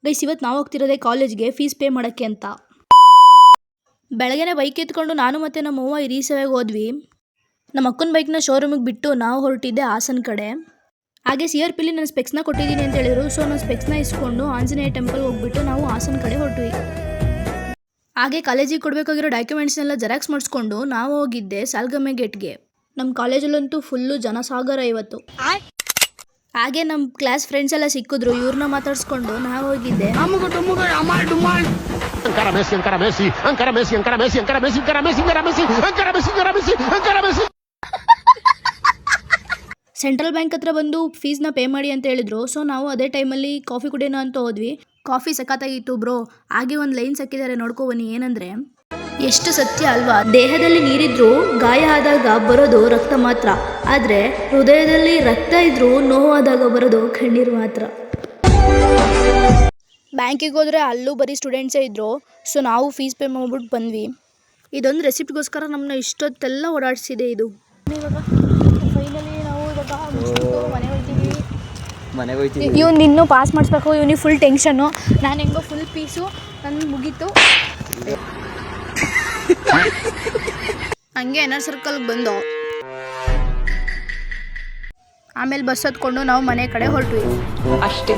Guys ಇವತ್ತು ನಾವು ಹೋಗ್ತಿರೋದೇ ಕಾಲೇಜ್ಗೆ ಫೀಸ್ ಪೇ ಮಾಡೋಕ್ಕೆ ಅಂತ. ಬೆಳಗ್ಗೆನೇ ಬೈಕ್ ಎತ್ಕೊಂಡು ನಾನು ಮತ್ತು ನಮ್ಮ ಅವ್ವ ಈ ರೀಸೆವೆಗೆ ಹೋದ್ವಿ. ನಮ್ಮ ಅಕ್ಕನ ಬೈಕ್ನ ಶೋರೂಮಿಗೆ ಬಿಟ್ಟು ನಾವು ಹೊರಟಿದ್ದೆ ಹಾಸನ ಕಡೆ. ಹಾಗೆ CRPಲಿ ನಾನು ಸ್ಪೆಕ್ಸ್ನ ಕೊಟ್ಟಿದ್ದೀನಿ ಅಂತ ಹೇಳಿದ್ರು. ಸೊ ನಾನು ಸ್ಪೆಕ್ಸ್ನ ಇಸ್ಕೊಂಡು ಆಂಜನೇಯ ಟೆಂಪಲ್ಗೆ ಹೋಗ್ಬಿಟ್ಟು ನಾವು ಹಾಸನ ಕಡೆ ಹೊರಟ್ವಿ. ಹಾಗೆ ಕಾಲೇಜಿಗೆ ಕೊಡಬೇಕಾಗಿರೋ ಡಾಕ್ಯುಮೆಂಟ್ಸ್ನೆಲ್ಲ ಜೆರಾಕ್ಸ್ ಮಾಡಿಸ್ಕೊಂಡು ನಾವು ಹೋಗಿದ್ದೆ ಸಾಲ್ಗಮ್ಮೆ ಗೇಟ್ಗೆ. ನಮ್ಮ ಕಾಲೇಜಲ್ಲಂತೂ ಫುಲ್ಲು ಜನಸಾಗರ ಇವತ್ತು. ಹಾಗೆ ನಮ್ಮ ಕ್ಲಾಸ್ ಫ್ರೆಂಡ್ಸ್ ಎಲ್ಲ ಸಿಕ್ಕಿದ್ರು, ಇವ್ರನ್ನ ಮಾತಾಡ್ಸ್ಕೊಂಡು ನಾವು ಹೋಗಿದ್ದೆ. ಸೆಂಟ್ರಲ್ ಬ್ಯಾಂಕ್ ಹತ್ರ ಬಂದು ಫೀಸ್ನ ಪೇ ಮಾಡಿ ಅಂತ ಹೇಳಿದ್ರು. ಸೊ ನಾವು ಅದೇ ಟೈಮಲ್ಲಿ ಕಾಫಿ ಕುಡಿಯೋಣ ಅಂತ ಹೋದ್ವಿ. ಕಾಫಿ ಸಖತ್ತಾಗಿತ್ತು ಬ್ರೋ. ಹಾಗೆ ಒಂದು ಲೈನ್ ಸಿಕ್ಕಿದ್ದಾರೆ, ನೋಡ್ಕೊಬನ್ನಿ. ಏನಂದರೆ, ಎಷ್ಟು ಸತ್ಯ ಅಲ್ವಾ, ದೇಹದಲ್ಲಿ ನೀರಿದ್ರೂ ಗಾಯ ಆದಾಗ ಬರೋದು ರಕ್ತ ಮಾತ್ರ, ಆದರೆ ಹೃದಯದಲ್ಲಿ ರಕ್ತ ಇದ್ರೂ ನೋವಾದಾಗ ಬರೋದು ಕಣ್ಣೀರು ಮಾತ್ರ. ಬ್ಯಾಂಕಿಗೆ ಹೋದರೆ ಅಲ್ಲೂ ಬರೀ ಸ್ಟೂಡೆಂಟ್ಸೇ ಇದ್ದರು. ಸೊ ನಾವು ಫೀಸ್ ಪೇ ಮಾಡ್ಬಿಟ್ಟು ಬಂದ್ವಿ. ಇದೊಂದು ರೆಸಿಪ್ಟ್ಗೋಸ್ಕರ ನಮ್ಮನ್ನ ಇಷ್ಟೊತ್ತೆಲ್ಲ ಓಡಾಡಿಸಿದೆ ಇದು. ಇವಾಗ ಫೈನಲಿ ನಾವು ಮನೆಗೆ ಹೋಗ್ತೀವಿ. ಇವ್ನು ಇನ್ನೂ ಪಾಸ್ ಮಾಡಿಸ್ಬೇಕು, ಇವನಿಗೆ ಫುಲ್ ಟೆನ್ಷನ್ನು. ನಾನು ಹೆಂಗೋ ಫುಲ್ ಪೀಸು, ನನ್ನ ಮುಗೀತು. ಹಂಗೆ ಎನ್ಆರ್ ಸರ್ಕಲ್ಗೆ ಬಂದು ಆಮೇಲೆ ಬಸ್ ಹತ್ಕೊಂಡು ನಾವು ಮನೆ ಕಡೆ ಹೊರಟ್ವಿ. ಅಷ್ಟೇ.